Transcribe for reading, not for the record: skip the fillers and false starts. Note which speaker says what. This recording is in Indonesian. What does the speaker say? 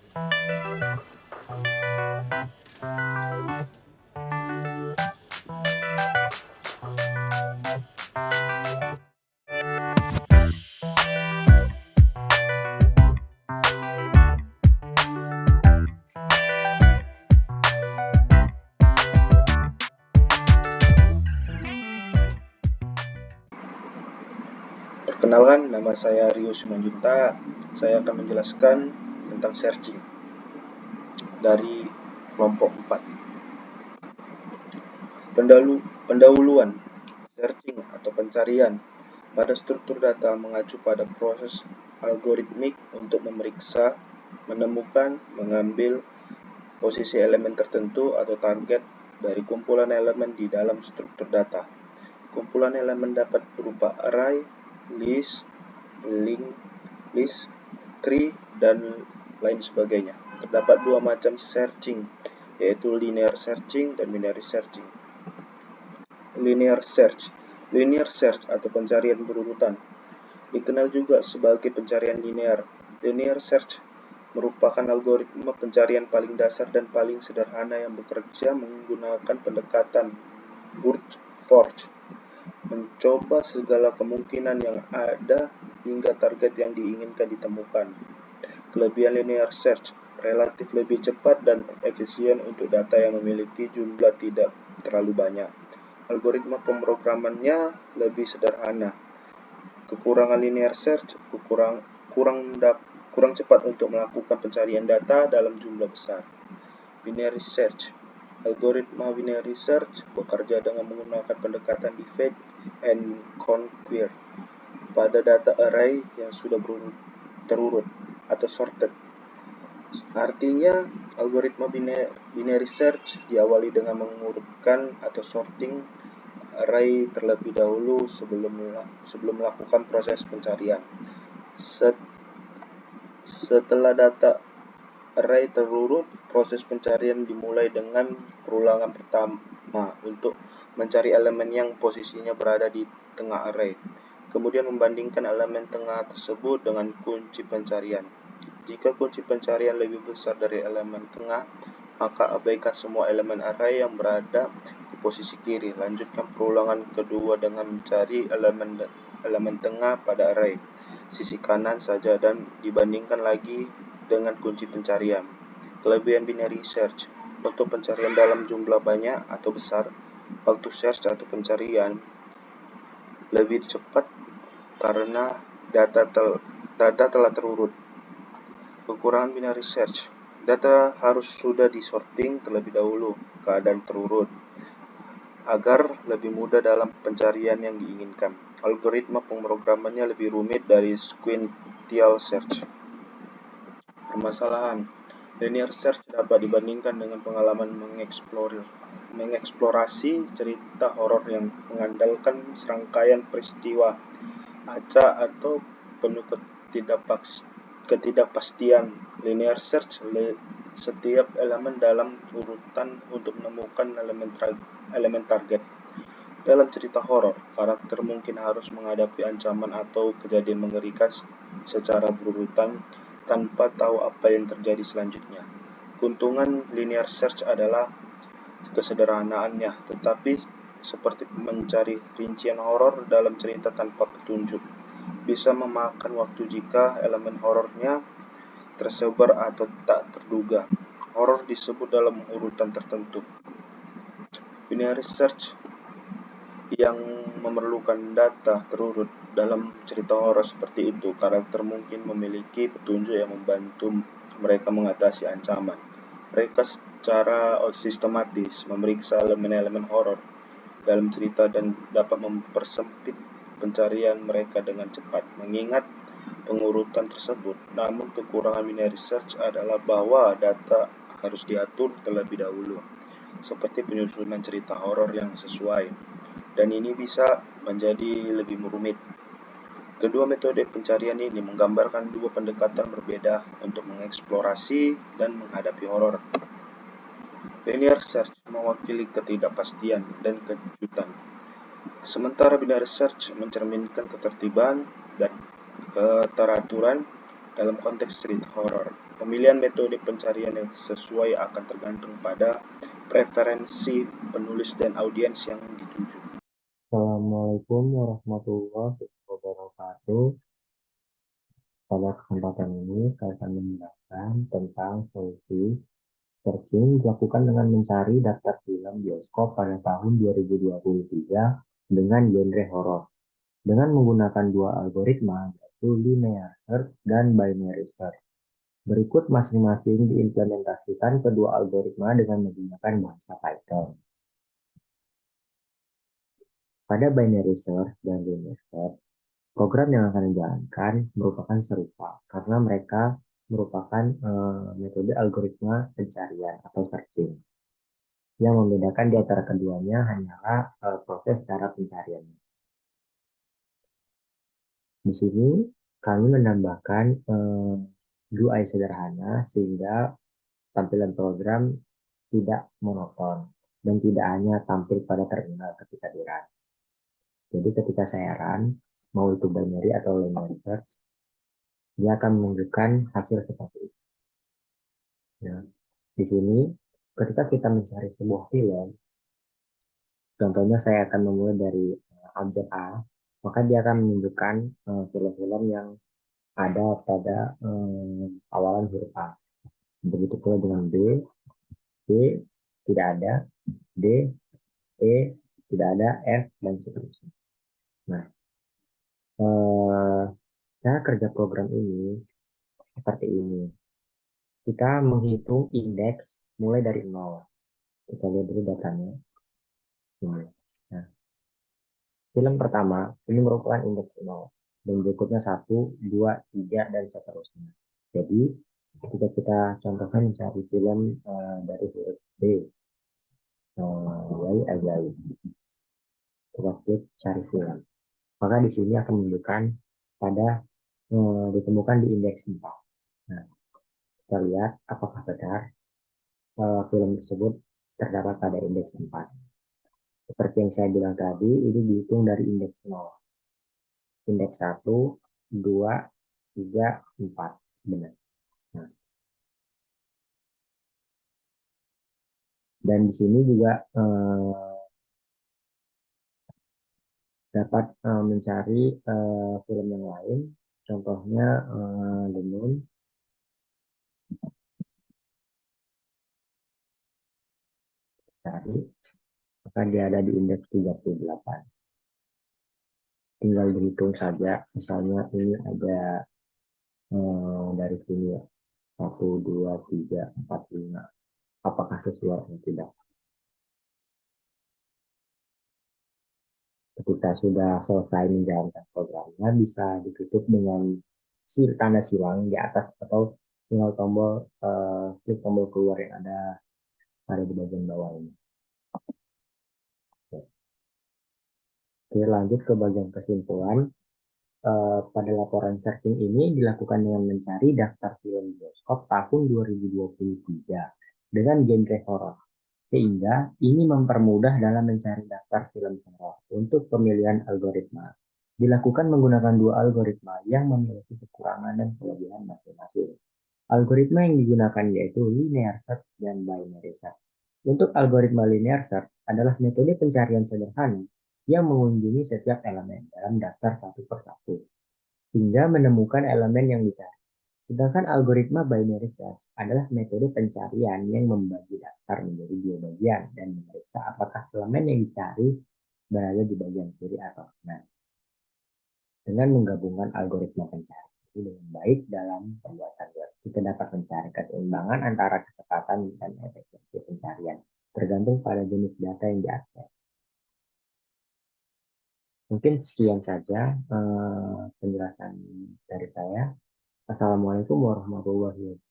Speaker 1: Perkenalkan, nama saya Rio Simanjunta. Saya akan menjelaskan tentang searching dari kelompok 4. Pendahuluan searching atau pencarian pada struktur data mengacu pada proses algoritmik untuk memeriksa, menemukan, mengambil posisi elemen tertentu atau target dari kumpulan elemen di dalam struktur data. Kumpulan elemen dapat berupa array, list, link, list, tree, dan lain sebagainya. Terdapat dua macam searching, yaitu linear searching dan binary searching. Linear search atau pencarian berurutan dikenal juga sebagai pencarian linear. Linear search merupakan algoritma pencarian paling dasar dan paling sederhana yang bekerja menggunakan pendekatan brute force, mencoba segala kemungkinan yang ada hingga target yang diinginkan ditemukan. Kelebihan linear search relatif lebih cepat dan efisien untuk data yang memiliki jumlah tidak terlalu banyak. Algoritma pemrogramannya lebih sederhana. Kekurangan linear search kurang cepat untuk melakukan pencarian data dalam jumlah besar. Binary search. Algoritma binary search bekerja dengan menggunakan pendekatan divide and conquer pada data array yang sudah terurut atau sorted. Artinya, algoritma binary search diawali dengan mengurutkan atau sorting array terlebih dahulu sebelum melakukan proses pencarian. Setelah data array terurut, proses pencarian dimulai dengan perulangan pertama untuk mencari elemen yang posisinya berada di tengah array. Kemudian membandingkan elemen tengah tersebut dengan kunci pencarian. Jika kunci pencarian lebih besar dari elemen tengah, maka abaikan semua elemen array yang berada di posisi kiri. Lanjutkan perulangan kedua dengan mencari elemen tengah pada array sisi kanan saja dan dibandingkan lagi dengan kunci pencarian. Kelebihan binary search. Untuk pencarian dalam jumlah banyak atau besar, waktu search atau pencarian lebih cepat karena data telah terurut. Kekurangan binary search. Data harus sudah disorting terlebih dahulu keadaan terurut agar lebih mudah dalam pencarian yang diinginkan. Algoritma pemrogramannya lebih rumit dari sequential search. Permasalahan. Linear search dapat dibandingkan dengan pengalaman mengeksplorasi cerita horor yang mengandalkan serangkaian peristiwa acak atau penuh ketidakpastian. Linear search setiap elemen dalam urutan untuk menemukan elemen target. Dalam cerita horor, karakter mungkin harus menghadapi ancaman atau kejadian mengerikan secara berurutan tanpa tahu apa yang terjadi selanjutnya. Keuntungan linear search adalah kesederhanaannya, tetapi seperti mencari rincian horor dalam cerita tanpa petunjuk, bisa memakan waktu jika elemen horornya tersebar atau tak terduga. Horor disebut dalam urutan tertentu. Binary search yang memerlukan data terurut dalam cerita horor seperti itu, karakter mungkin memiliki petunjuk yang membantu mereka mengatasi ancaman. Mereka secara sistematis memeriksa elemen-elemen horor dalam cerita dan dapat mempersempit pencarian mereka dengan cepat mengingat pengurutan tersebut. Namun kekurangan binary search adalah bahwa data harus diatur terlebih dahulu, seperti penyusunan cerita horor yang sesuai, dan ini bisa menjadi lebih rumit. Kedua metode pencarian ini menggambarkan dua pendekatan berbeda untuk mengeksplorasi dan menghadapi horor. Linear search mewakili ketidakpastian dan kejutan, sementara binary search mencerminkan ketertiban dan keteraturan dalam konteks cerita horor. Pemilihan metode pencarian yang sesuai akan tergantung pada preferensi penulis dan audiens yang dituju.
Speaker 2: Assalamualaikum warahmatullahi wabarakatuh. Pada kesempatan ini, saya akan menjelaskan tentang solusi searching dilakukan dengan mencari daftar film bioskop pada tahun 2023 dengan genre horor, dengan menggunakan dua algoritma, yaitu linear search dan binary search. Berikut masing-masing diimplementasikan kedua algoritma dengan menggunakan bahasa Python. Pada binary search dan linear search, program yang akan dijalankan merupakan serupa karena mereka merupakan metode algoritma pencarian atau searching. Yang membedakan di antara keduanya hanyalah proses cara pencariannya. Di sini kami menambahkan UI sederhana sehingga tampilan program tidak monoton dan tidak hanya tampil pada terminal ketika di run. Jadi ketika saya run, mau itu binary atau linear search, dia akan menunjukkan hasil seperti itu. Nah, di sini ketika kita mencari sebuah film, contohnya saya akan memulai dari objek A, maka dia akan menunjukkan film-film yang ada pada awalan huruf A. Begitu pula dengan B, B tidak ada, D, E tidak ada, F dan seterusnya. Nah, eh, cara kerja program ini seperti ini. Kita menghitung indeks mulai dari 0. Kita lihat dulu datanya. Ini. Nah, film pertama ini merupakan indeks 0 dan berikutnya 1, 2, 3 dan seterusnya. Jadi ketika kita contohkan mencari film dari huruf B, Y, Ajai, kita klik cari film. Maka di sini akan menunjukkan pada ditemukan di indeks 4. Nah, kita lihat apakah benar film tersebut terdapat pada indeks 4. Seperti yang saya bilang tadi, ini dihitung dari indeks 0. Indeks 1, 2, 3, 4. Benar. Nah, dan di sini juga dapat mencari film yang lain. Contohnya The Moon. Cari, maka dia ada di indeks 38. Tinggal dihitung saja. Misalnya ini ada dari sini ya. 1, 2, 3, 4, 5. Apakah sesuai atau tidak? Ketika sudah selesai menjalankan programnya, bisa ditutup dengan tanda silang di atas atau tinggal tombol klik tombol keluar yang ada di bagian bawah ini. Oke, lanjut ke bagian kesimpulan. Pada laporan searching ini dilakukan dengan mencari daftar film bioskop tahun 2023 dengan genre horor. Sehingga ini mempermudah dalam mencari daftar film horor untuk pemilihan algoritma. Dilakukan menggunakan dua algoritma yang memiliki kekurangan dan kelebihan masing-masing. Algoritma yang digunakan yaitu linear search dan binary search. Untuk algoritma linear search adalah metode pencarian sederhana yang mengunjungi setiap elemen dalam daftar satu persatu hingga menemukan elemen yang dicari. Sedangkan algoritma binary search adalah metode pencarian yang membagi daftar menjadi dua bagian dan memeriksa apakah elemen yang dicari berada di bagian kiri atau kanan. Dengan menggabungkan algoritma pencarian dengan baik dalam pembuatan web, kita dapat mencari keseimbangan antara kecepatan dan efisiensi pencarian, tergantung pada jenis data yang diakses. Mungkin sekian saja penjelasan dari saya. Assalamualaikum warahmatullahi wabarakatuh.